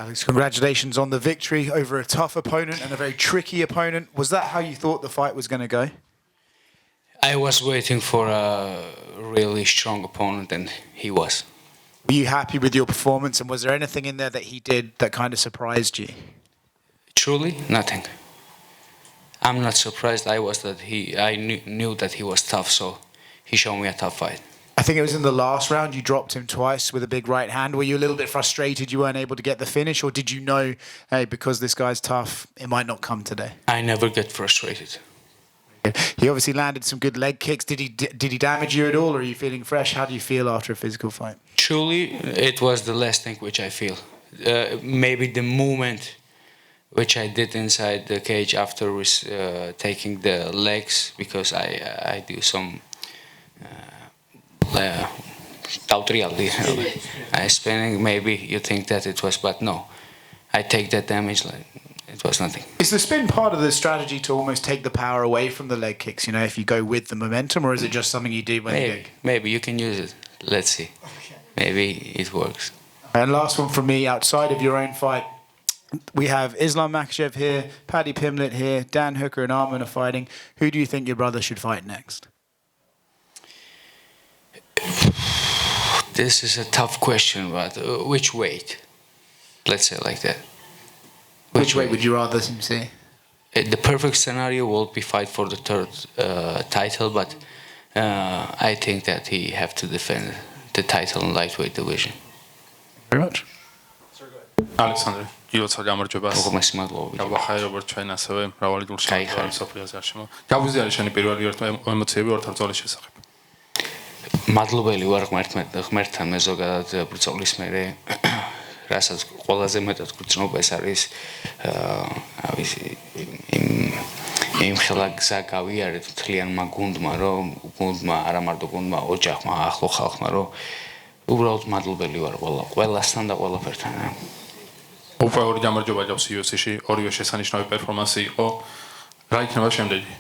Alex, congratulations on the victory over a tough opponent and a very tricky opponent. Was that how you thought the fight was going to go? I was waiting for a really strong opponent, and he was. Were you happy with your performance, and was there anything in there that he did that kind of surprised you? Truly, nothing. I'm not surprised. I knew that he was tough, so he showed me a tough fight. I think it was in the last round you dropped him twice with a big right hand. Were you a little bit frustrated you weren't able to get the finish, or did you know, hey, because this guy's tough, it might not come today? I never get frustrated. He obviously landed some good leg kicks. Did he damage you at all, or are you feeling fresh? How do you feel after a physical fight? Truly, it was the last thing which I feel. Maybe the movement which I did inside the cage after taking the legs, because I do some spinning. Maybe you think that it was, but no. I take that damage like it was nothing. Is the spin part of the strategy to almost take the power away from the leg kicks, you know, if you go with the momentum, or is it just something you do when you kick? Maybe you can use it. Let's see. Okay. Maybe it works. And last one from me, outside of your own fight, we have Islam Makhachev here, Paddy Pimblett here, Dan Hooker and Arman are fighting. Who do you think your brother should fight next? This is a tough question, but which weight? Let's say like that. Which weight would you rather him see? The perfect scenario will be fight for the third title, but I think that he have to defend the title in lightweight division. Very much. Alexander, გილოცავ გამარჯვებას. Უღმესი მადლობა. გავახარე როგორც ჩვენ ასევე მრავალი გულშემატკივარი სოფლიოს გარშემო. გაგვიზიარე შენი პირველი ემოციები ორ ბრძოლის შესახებ. მადლობელი ვარ ღმერთთან მე ზოგადად ბრძოლის მერე, რასაც ყველაზე მეტად გრძნობა ეს არის იმ ხელა გზა გავიარეთ მთლიანმა გუნდმა, რომ გუნდმა, არა მარტო გუნდმა, ოჯახმა, ახლო ხალხმა, რომ უბრალოდ მადლობელი ვარ ყველასთან და ყველაფერთან. უკვე ორი გამარჯვება აქვს UFC-ში, ორივე შესანიშნავი პერფორმანსი იყო. რა იქნება შემდეგი?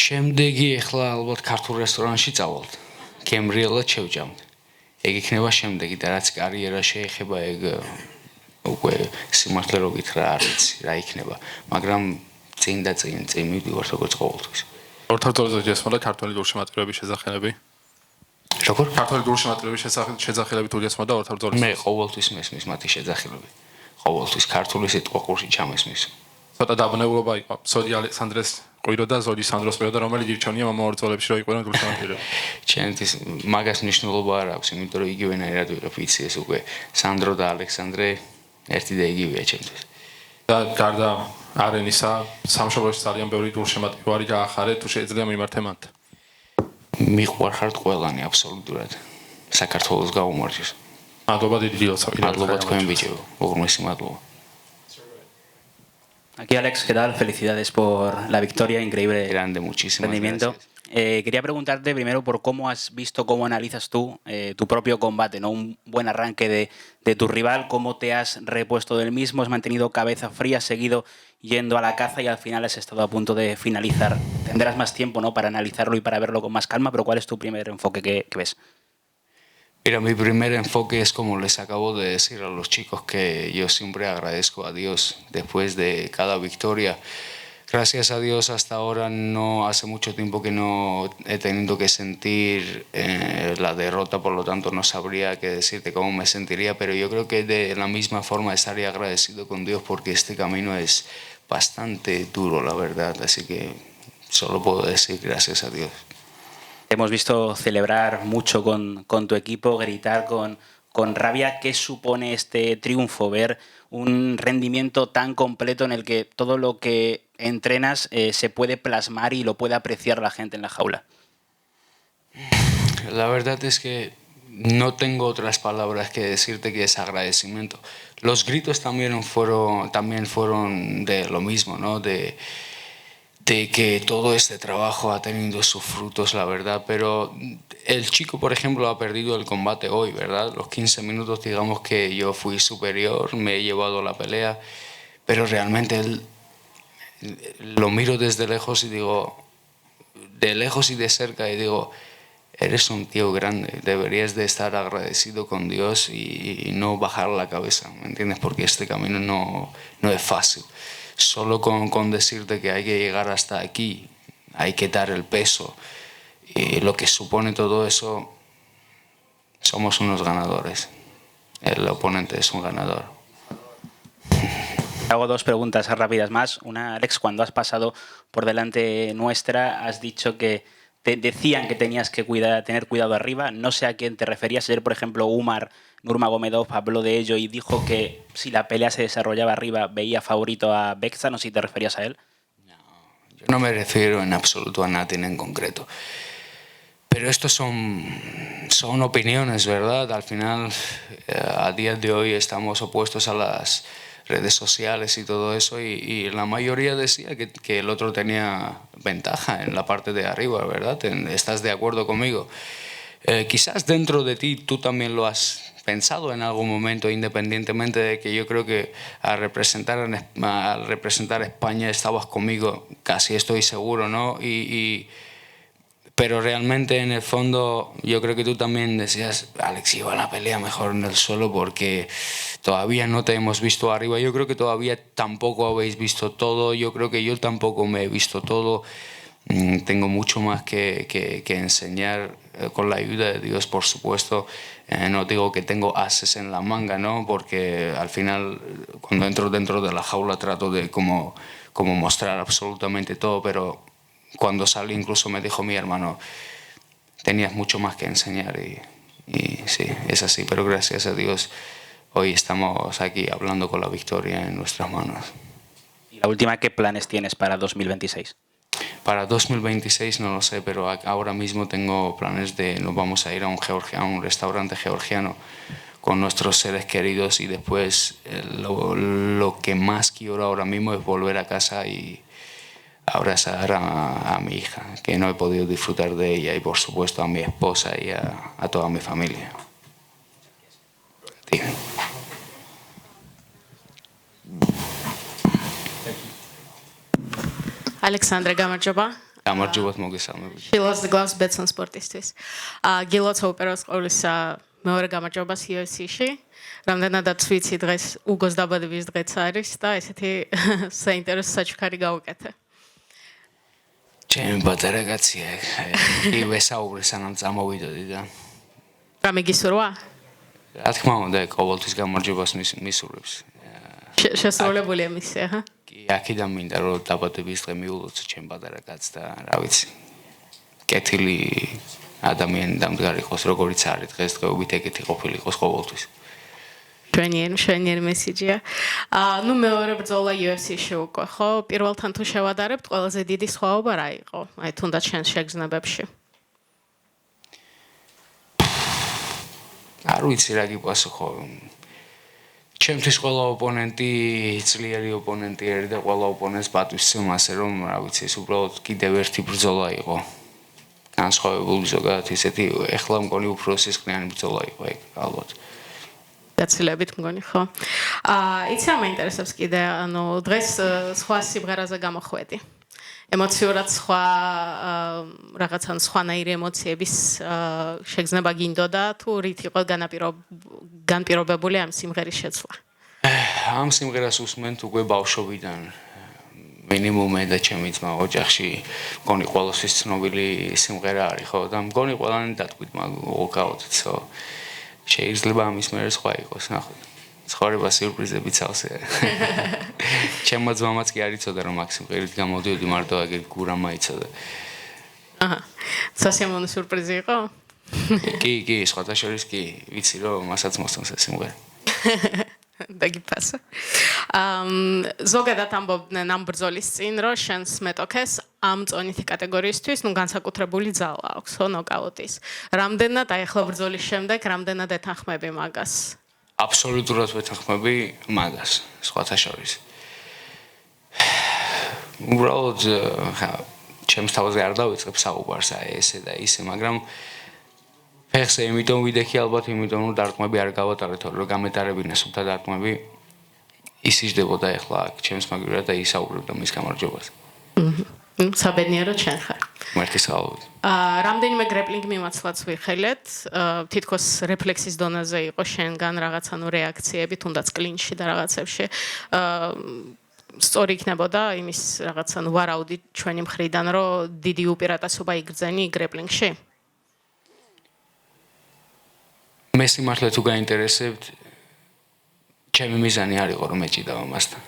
შემდეგი ახლა ალბათ ქართულ რესტორანში წავალთ. გემრიელად შევჭამთ. ეგ იქნება შემდეგი და რაც კარიერა შეეხება, ეგ უკვე სიმართლე რო გითხრა არ ვიცი რა იქნება, მაგრამ წინ მივდივართ როგორც ყოველთვის. ორ ბრძოლაზე ჯესმოდა ქართული გულშემატკივრების შესახებები. როგორ? ქართული გულშემატკივრების შესახებები თუ ჯესმოდა ორ ბრძოლაზე? მე ყოველთვის მესმის მათი შესახებები. ყოველთვის ქართული სიტყვა ყურში ჩამესმის. ცოტა დაბნეულობა იყო. ზოგი ალექსანდრეს ყვირო და ზოგი სანდროს ყვირო და რომელი გირჩევნია ამ ორ ბრძოლებში რომ იყვნენ გულშემატკივრები. ჩემთვის მაგას მნიშვნელობა არ აქვს, იმიტომ რომ იგივენაირად ვიღებ ვიცი ეს უკვე სანდრო და ალექსანდრე ერთი და იგივეა ჩემთვის. და გარდა არენისა სამშობლოში ძალიან ბევრი გულშემატკივარი გაახარე, თუ შეიძლება მიმართე მათ. მიყვარხართ ყველანი აბსოლუტურად. საქართველოს გაუმარჯოს. მადლობა დიდი გილოცავ. მადლობა თქვენ ბიჭებო. უღრმესი მადლობა. Aquí Alex, ¿qué tal? Felicidades por la victoria, increíble Grande, muchísimas rendimiento. gracias. Quería preguntarte primero por cómo has visto, cómo analizas tú tu propio combate, ¿no? Un buen arranque de tu rival, cómo te has repuesto del mismo, has mantenido cabeza fría, has seguido yendo a la caza y al final has estado a punto de finalizar. Tendrás más tiempo, ¿no?, para analizarlo y para verlo con más calma, pero ¿cuál es tu primer enfoque que ves? Mira, mi primer enfoque es como les acabo de decir a los chicos que yo siempre agradezco a Dios después de cada victoria. Gracias a Dios hasta ahora no hace mucho tiempo que no he tenido que sentir la derrota, por lo tanto no sabría qué decirte cómo me sentiría, pero yo creo que de la misma forma estaría agradecido con Dios porque este camino es bastante duro, la verdad, así que solo puedo decir gracias a Dios. Te hemos visto celebrar mucho con tu equipo, gritar con rabia. ¿Qué supone este triunfo? Ver un rendimiento tan completo en el que todo lo que entrenas se puede plasmar y lo puede apreciar la gente en la jaula. La verdad es que no tengo otras palabras que decirte que es agradecimiento. Los gritos también fueron de lo mismo, ¿no? De que todo este trabajo ha tenido sus frutos, la verdad, pero el chico, por ejemplo, ha perdido el combate hoy, ¿verdad? Los 15 minutos, digamos que yo fui superior, me he llevado la pelea, pero realmente lo miro desde lejos y digo, de lejos y de cerca, y digo, eres un tío grande, deberías de estar agradecido con Dios y no bajar la cabeza, ¿me entiendes? Porque este camino no es fácil. Solo con decirte que hay que llegar hasta aquí, hay que dar el peso, y lo que supone todo eso, somos unos ganadores. El oponente es un ganador. Hago dos preguntas rápidas más. Una, Alex, cuando has pasado por delante nuestra, has dicho que te decían que tenías que tener cuidado arriba. No sé a quién te referías. Ayer, por ejemplo, Umar Nurmagomedov habló de ello y dijo que si la pelea se desarrollaba arriba veía favorito a Bekza. No sé si te referías a él. Yo no me refiero en absoluto a nadie en concreto. Pero estos son opiniones, ¿verdad? Al final, a día de hoy estamos opuestos a las redes sociales y todo eso, y la mayoría decía que el otro tenía ventaja en la parte de arriba, ¿verdad? ¿Estás de acuerdo conmigo? Quizás dentro de ti tú también lo has pensado en algún momento, independientemente de que yo creo que al representar a España estabas conmigo, casi estoy seguro, ¿no? Pero realmente en el fondo yo creo que tú también decías, Alex, iba a la pelea mejor en el suelo porque todavía no te hemos visto arriba. Yo creo que todavía tampoco habéis visto todo. Yo creo que yo tampoco me he visto todo. Tengo mucho más que enseñar con la ayuda de Dios, por supuesto. No digo que tengo ases en la manga, ¿no? Porque al final cuando entro dentro de la jaula trato de como mostrar absolutamente todo, pero cuando salí incluso me dijo mi hermano, tenías mucho más que enseñar, y sí, es así, pero gracias a Dios hoy estamos aquí hablando con la victoria en nuestras manos. Y la última, ¿qué planes tienes para 2026? Para 2026 no lo sé, pero ahora mismo tengo planes nos vamos a ir a un restaurante georgiano con nuestros seres queridos, y después lo que más quiero ahora mismo es volver a casa y abrazar a mi hija, que no he podido disfrutar de ella, y por supuesto a mi esposa y a toda mi familia. Sí. Alexandre გამარჯობა. გამარჯობათ, მოგესალმებით. Shilos the gloves bets on sportistvis. გილოც ოპეროს ყოვლისა მეორე გამარჯვებას UFC-ში. რამდენადაც ვიცი დღეს უგოს დაბადების დღეც არის და ესეთი საინტერესო საჩუქარი გავუკეთე. ჩემი პატარა კაცია, კი ვესაუბრე სანამ წამოვიდოდი და რამე გისურვა? რა თქმა უნდა, ყოველთვის გამარჯვებას მისურვებს. შესრულებულია მისია, ჰა? კი, აქედან მინდა რომ დაბადების დღე მიულოცო ჩემ პატარა კაცს და რა ვიცი, კეთილი ადამიანი დამდგარი იყოს, როგორიც არის დღესდღეობით, ეგეთი ყოფილიყოს ყოველთვის. შვენიერი მესიჯია. ნუ მეორე ბრძოლა UFC-ში უკვე, ხო? პირველთან თუ შევადარებთ, ყველაზე დიდი სხვაობა რა იყო? აი თუნდაც შენს შეგრძნებებში. არ ვიცი რა გიპასუხო. ჩემთვის ყველა ოპონენტი ძლიერი ოპონენტი არის და ყველა ოპონენტს პატივისცემ, ასე რომ რა ვიცი, ეს უბრალოდ კიდევ ერთი ბრძოლა იყო. განსხვავებული ზოგადად ისეთი, ეხლა მგონი უფრო სისხლიანი ბრძოლა იყო ეგ, ალბათ. გაცილებით მგონი, ხო? იცი რა მაინტერესებს კიდე, ანუ დღეს სხვა სიმღერაზე გამოხვედი. ემოციურად სხვა რაღაცა სხვანაირი ემოციების შეგრძნება გინდოდა, თუ რით იყო განპირობებული ამ სიმღერის შეცვლა? ამ სიმღერას უსმენთ უკვე ბავშვობიდან. მინიმუმ მე და ჩემი ძმა ოჯახში მგონი ყველასთვის ცნობილი სიმღერა არის, ხო? და მგონი ყველანი დათქვით მაგ შეიძლება ამის მერე სხვა იყოს, ნახოთ. ცხოვრება სიურპრიზებით სავსეა. ჩემმა ძმამაც კი არ იცოდა რომ აქ სიმღერით გამოდიოდი, მარტო აგერ გურამ აიცოდა. აჰა. სასიამოვნო სიურპრიზი იყო? კი, სხვათა შორის კი, ვიცი რომ მასაც მოსწონს ეს სიმღერა. დაგიფასა. ზოგადად ამბობდნენ ამ ბრძოლის წინ, რომ შენს მეტოქეს ამ წონითი კატეგორიისთვის, განსაკუთრებული ძალა აქვს, ხო, ნოკაუტის. რამდენად აი ახლა ბრძოლის შემდეგ, რამდენად ეთანხმები მაგას? აბსოლუტურად ვეთანხმები მაგას, სხვათა შორის. უბრალოდ ჩემს თავზე არ დავიწყებ საუბარს ესე და ისე, მაგრამ ფეხზე იმიტომ ვიდექი ალბათ, იმიტომ რომ დარტყმები არ გავატარეთ, რომ გამეტარებინა სუფთა დარტყმები, ისიждებოდა ახლა აქ ჩემს მაგივრად და ისაუბრებდა მის გამარჯვებას. საბედნიეროდ შენ ხარ. ღმერთის წყალობით. რამდენიმე გრეპლინგ მიმაცვლაც ვიხელეთ, თითქოს რეფლექსის დონეზე იყო შენგან რაღაცა რეაქციები, თუნდაც კლინჩში და რაღაცებში. სწორი იქნებოდა იმის რაღაცა ვარაუდი ჩვენი მხრიდან, რომ დიდი უპირატესობა იგრძენი გრეპლინგში. მე სიმართლე თუ გაინტერესებთ, ჩემი მიზანი არ იყო რომ მეჭიდავ ამასთან.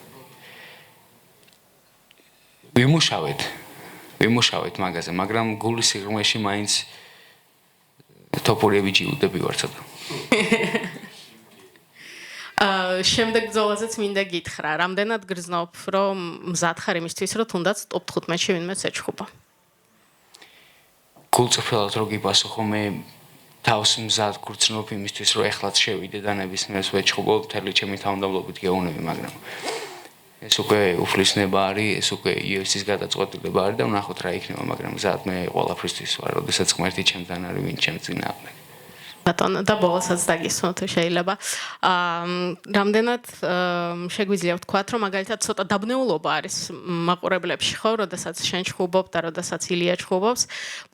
ვიმუშავეთ მაგაზე, მაგრამ გულის სიღრმეში მაინც თოპურები ჯიუდები ვარ ცოტა. შემდეგ ბრძოლაზეც მინდა გითხრა, რამდენად გრძნობ, რომ მზად ხარ იმისთვის, რომ თუნდაც ტოპ 15-ში ვინმეც ეჩხუბა. გულწრფელად რო გიპასუხო, მე თავს მზად გრძნობ იმისთვის, რომ ეხლაც შევიდე და ნებისმიერს ვეჩხუბო, მთელი ჩემი თავმდაბლობით გეუნები, მაგრამ ეს უკვე უფლისნება არის, ეს უკვე UFC-ს გადაწყვეტილება არის და ვნახოთ რა იქნება, მაგრამ მზად მე ყველაფრისთვის ვარ, როდესაც ღმერთი ჩემთან არის, ვინ ჩემ წინააღმდეგ. ბატონო და ბოლოსაც დაგისვო თუ შეიძლება. რამდენად შეგვიძლია ვთქვათ, რომ მაგალითად ცოტა დაბნეულობა არის მაყურებლებში, ხო, როდესაც შენ ჩხუბობ და როდესაც ილია ჩხუბობს,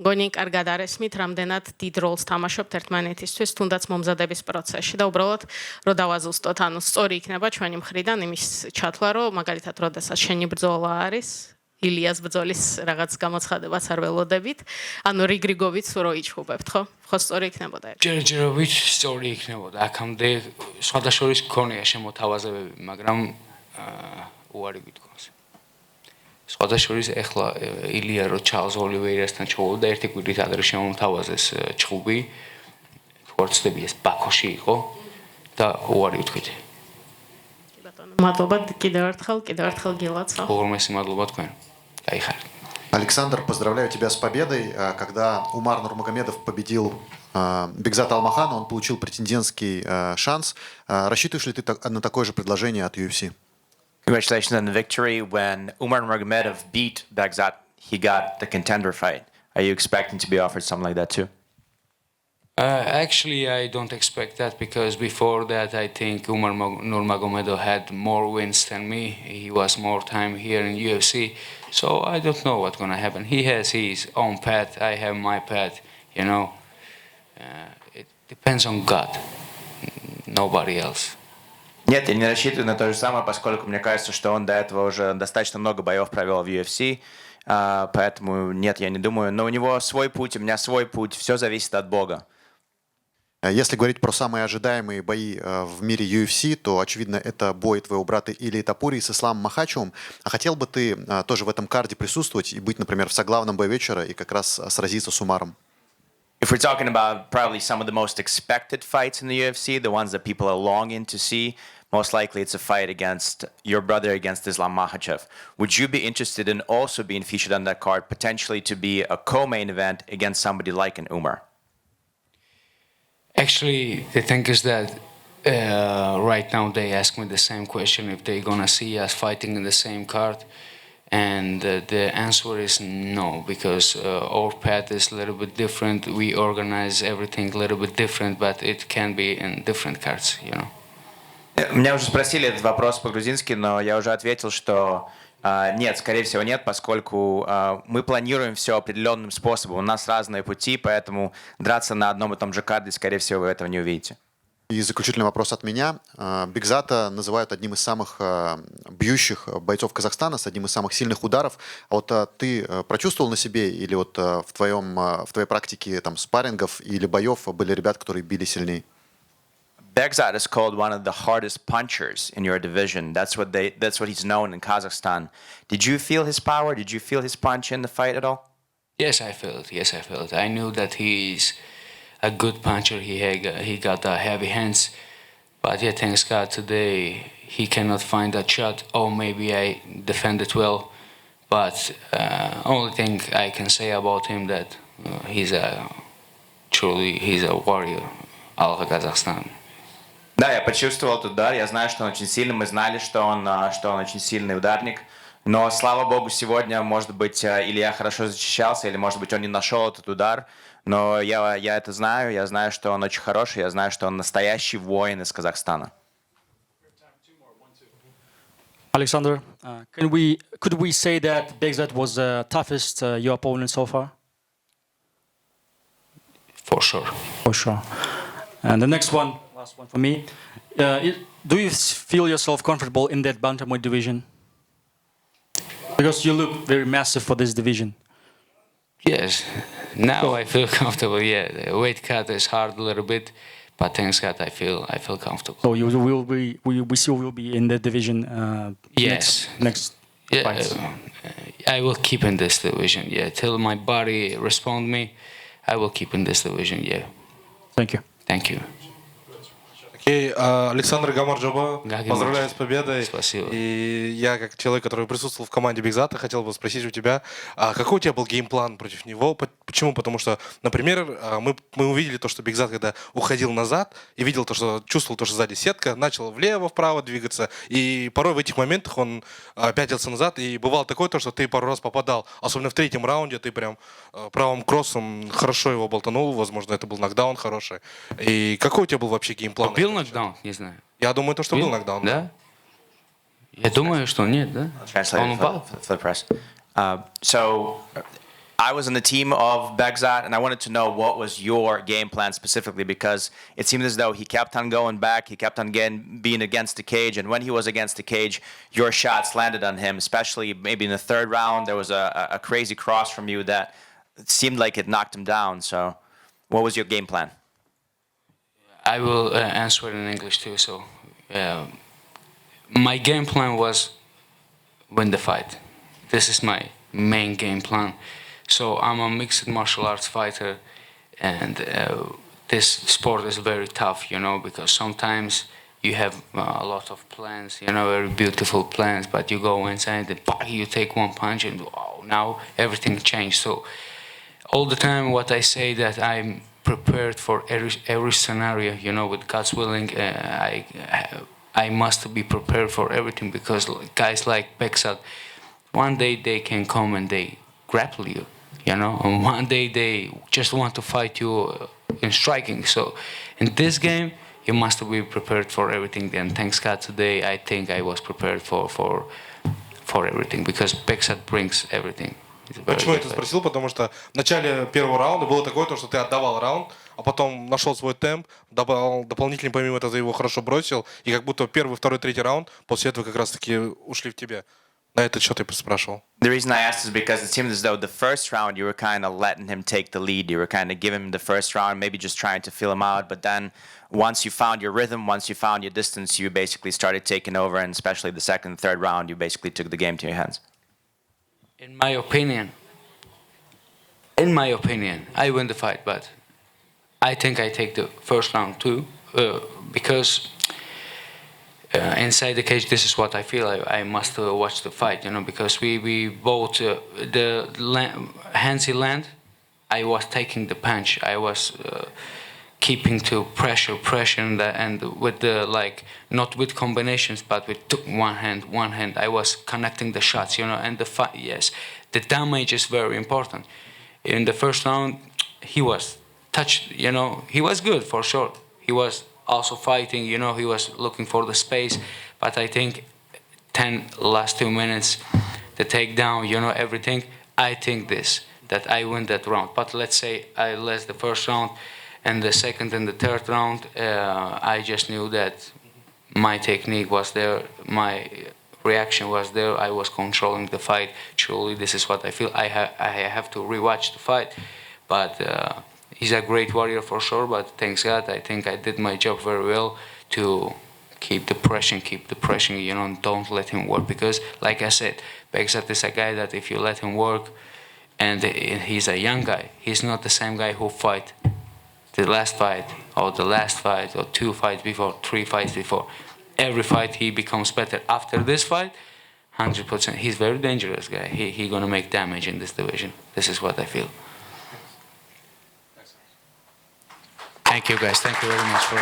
მგონი კარგად არესმით, რამდენად დიდ როლს თამაშობთ ერთმანეთისთვის, თუნდაც მომზადების პროცესში და უბრალოდ რო დავაზუსტოთ, ანუ სწორი იქნება ჩვენი მხრიდან იმის ჩათვლა, რომ მაგალითად როდესაც შენი ბრძოლა არის ილიას ბრძოლის რაღაც გამოცხადებაც არ ველოდებით. ანუ რიგრიგობით რო იჩხუბებთ, ხო? ხო სწორი იქნებოდა ეგ. ჯერჯერობით სწორი იქნებოდა. აქამდე სხვადასხვა ქონია შემოთავაზებები, მაგრამ უარი გითხოვს. სხვადასხვა ეხლა ილია რო ჩარლზ ოლივეირასთან ჩხუბობდა, ერთი კვირით ადრე შემოთავაზეს ჩხუბი. ვარცდები ეს ბაქოში იყო და უარი ვთქვით. ბატონო, მადლობა კიდევ ერთხელ გილაცა. უღრმესი მადლობა თქვენ. Кайхар. Александр, поздравляю тебя с победой. Когда Умар Нурмагомедов победил Бекзата Алмахана, он получил претендентский шанс. Рассчитываешь ли ты на такое же предложение от UFC? Congratulations on the victory. When Umar Nurmagomedov beat Begzat, he got the contender fight. Are you expecting to be offered something like that too? Actually, I don't expect that because before that, I think Umar Nurmagomedov had more wins than me. He was more time here in UFC. So I don't know what's going to happen. He has his own path. I have my path. You know, it depends on God. Nobody else. Нет, я не рассчитываю на то же самое, поскольку мне кажется, что он до этого уже достаточно много боев провел в UFC. Поэтому нет, я не думаю. Но у него свой путь, у меня свой путь. Все зависит от Бога. Если говорить про самые ожидаемые бои в мире UFC, то, очевидно, это бой твоего брата Илии Топури с Исламом Махачевым. А хотел бы ты тоже в этом карде присутствовать и быть, например, в соглавном бое вечера и как раз сразиться с Умаром? If we're talking about probably some of the most expected fights in the UFC, the ones that people are longing to see, most likely it's a fight against your brother against Islam Makhachev. Would you be interested in also being featured on that card, potentially to be a co-main event against somebody like an Umar? Actually, the thing is that right now they ask me the same question if they're gonna see us fighting in the same card, and the answer is no, because our path is a little bit different. We organize everything a little bit different, but it can be in different cards, you know. Меня уже спросили этот вопрос по-грузински, но я уже ответил, что нет, скорее всего нет, поскольку мы планируем все определенным способом. У нас разные пути, поэтому драться на одном и том же карде, скорее всего, вы этого не увидите. И заключительный вопрос от меня. Бекзата называют одним из самых бьющих бойцов Казахстана, с одним из самых сильных ударов. А вот ты прочувствовал на себе или вот в твоей практике там спаррингов или боев были ребята, которые били сильнее? Begzat is called one of the hardest punchers in your division. That's what he's known in Kazakhstan. Did you feel his power? Did you feel his punch in the fight at all? Yes, I felt it. I knew that he's a good puncher. He got heavy hands, but yeah, thanks God today he cannot find that shot. Or maybe I defended well, but only thing I can say about him that he's a warrior. Alga Kazakhstan. Да, я почувствовал этот удар. Я знаю, что он очень сильный. Мы знали, что он очень сильный ударник. Но, слава богу, сегодня, может быть, или я хорошо защищался, или, может быть, он не нашел этот удар. Но я это знаю. Я знаю, что он очень хороший. Я знаю, что он настоящий воин из Казахстана. Alexander, could we say that Begzat was the toughest your opponent so far? sure. For sure. And the next one, last one for me. Do you feel yourself comfortable in that bantamweight division? Because you look very massive for this division. Yes, now I feel comfortable. Yeah, the weight cut is hard a little bit, but thanks God I feel comfortable. So you still will be in that division. Yes. Next Yeah, fights. I will keep in this division. Yeah, till my body respond me, I will keep in this division. Yeah. Thank you. Thank you. Окей, Александр Гамарджоба, Гагимарджоба. поздравляю с победой. Спасибо. И я, как человек, который присутствовал в команде Бигзата, хотел бы спросить у тебя, какой у тебя был геймплан против него? Почему? Потому что, например, мы увидели то, что Бигзат, когда уходил назад и видел то, что чувствовал то, что сзади сетка, начал влево-вправо двигаться, и порой в этих моментах он пятился назад, и бывало такое, то, что ты пару раз попадал, особенно в третьем раунде, ты прям правым кроссом хорошо его болтанул, возможно, это был нокдаун хороший. И какой у тебя был вообще геймплан? Был нокдаун? Не знаю. Я думаю, то, что был нокдаун. Да? Я думаю, что нет, да? Translate Он it for, упал? for the press. So I was in the team of Begzat, and I wanted to know what was your game plan specifically, because it seemed as though he kept on going back, he kept on being against the cage, and when he was against the cage, your shots landed on him, especially maybe in the third round. There was a crazy cross from you that seemed like it knocked him down. So what was your game plan? I will answer in English too. So, my game plan was win the fight. This is my main game plan. So I'm a mixed martial arts fighter, and this sport is very tough, you know, because sometimes you have a lot of plans, you know, very beautiful plans, but you go inside and you take one punch and wow, now everything changed. So all the time what I say that I'm prepared for every scenario, you know, with God's willing, I must be prepared for everything, because guys like Beksat, one day they can come and they grapple you, you know, and one day they just want to fight you in striking. So in this game, you must be prepared for everything. And thanks God today, I think I was prepared for everything, because Beksat brings everything. Почему я это спросил? Потому что в начале первого раунда было такое, то, что ты отдавал раунд, а потом нашел свой темп, добавил дополнительно, помимо этого, ты его хорошо бросил, и как будто первый, второй, третий раунд после этого как раз-таки ушли в тебя. На этот счет я спрашивал. The reason I asked is because it seemed as though the first round you were kind of letting him take the lead. You were kind of giving him the first round, maybe just trying to feel him out. But then once you found your rhythm, once you found your distance, you basically started taking over. And especially the second, third round, you basically took the game to your hands. In my opinion, I win the fight, but I think I take the first round too, because inside the cage, this is what I feel. I must watch the fight, you know, because we both hands he land, I was taking the punch. I was keeping to pressure, and with the not with combinations, but with one hand. I was connecting the shots, you know, and the fight. Yes, the damage is very important. In the first round, he was touched, you know, he was good for sure. He was also fighting, you know, he was looking for the space, but I think last 2 minutes, the takedown, you know, everything, I think that I win that round. But let's say I lost the first round, and the second and the third round, I just knew that my technique was there, my reaction was there, I was controlling the fight. Truly, this is what I feel. I have to rewatch the fight, but he's a great warrior for sure, but thanks God, I think I did my job very well to keep the pressure, you know, don't let him work, because like I said, Beksat is a guy that if you let him work, and he's a young guy, he's not the same guy who fight the last fight, or 2 fights before, 3 fights before. Every fight he becomes better. After this fight, 100%, he's very dangerous guy. He gonna make damage in this division. This is what I feel. Thank you guys. Thank you very much for